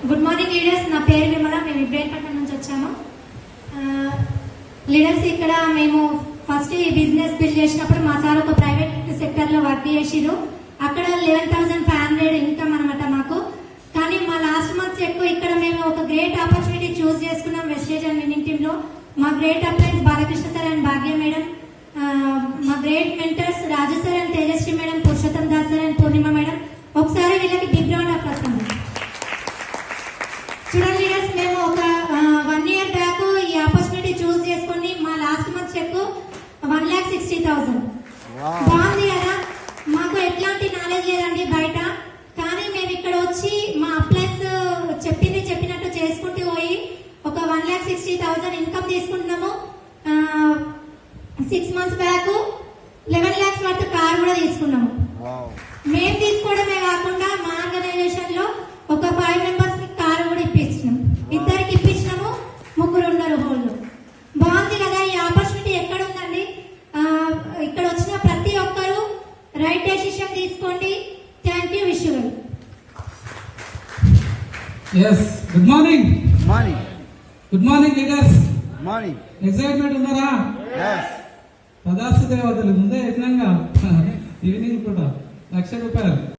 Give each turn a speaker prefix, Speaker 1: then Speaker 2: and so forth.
Speaker 1: Good morning leaders. నా పేరు విమల. మేము ఇబ్రాహీంపట్నం నుంచి వచ్చాము. లీడర్స్, ఇక్కడ మేము ఫస్ట్ ఈ బిజినెస్ బిల్డ్ చేసినప్పుడు మా సార్ ఒక ప్రైవేట్ సెక్టర్ లో వర్క్ చేసిరు. అక్కడ 11,500 ఇన్కమ్ అనమాట మాకు. కానీ మా లాస్ట్ మంత్ ఎక్కువ ఇక్కడ మేము ఒక గ్రేట్ ఆపర్చునిటీ చూస్ చేసుకున్నాం వెస్టేజ్ అండ్ విన్నింగ్ టీమ్ లో. మా great appliance Balakrishna sir and Bhagya madam, మా great mentors Raju sir and Tejaswi madam, Purushottam Das sir and Purnima madam. ఒకసారి వీళ్ళకి బిగ్ రౌండ్ ఆఫ్ అప్లాస్. చూడండి లీడర్స్, మేము ఒక 1 year బ్యాక్ ఈ ఆపర్చునిటీ చూస్ చేసుకుని మా లాస్ట్ మంత్ చెక్ 1,60,000. బాగుంది కదా. మాకు ఎట్లాంటి నాలెడ్జ్ లేదండి బయట, కానీ మేము ఇక్కడ వచ్చి మా అప్లైన్స్ చెప్పినట్టు చేసుకుంటూ పోయి ఒక 1,60,000 ఇన్కమ్ తీసుకుంటున్నాము. 6 months back 11 lakhs worth car కూడా తీసుకున్నాము. మేము తీసుకోవడమే కాకుండా మా ఆర్గనైజేషన్ లో ఒక 5 members కి కారు కూడా ఇప్పించినాము. ఇద్దరికి ఇప్పించినాము, 3 ఉన్నారు హోల్డ్. బాగుంది కదా. ఈ ఆపర్చునిటీ ఎక్కడ ఉందండి? ఇక్కడ వచ్చిన ప్రతి ఒక్కరు రైట్ డెసిషన్ తీసుకోండి. Thank you. Wish you.
Speaker 2: Good morning. Good morning leaders.
Speaker 3: Morning.
Speaker 2: Excitement ఉన్నారా? పదార్థ దేవతలు ముందే యజ్ఞంగా ఈవినింగ్ కూడా 1,00,000 రూపాయలు.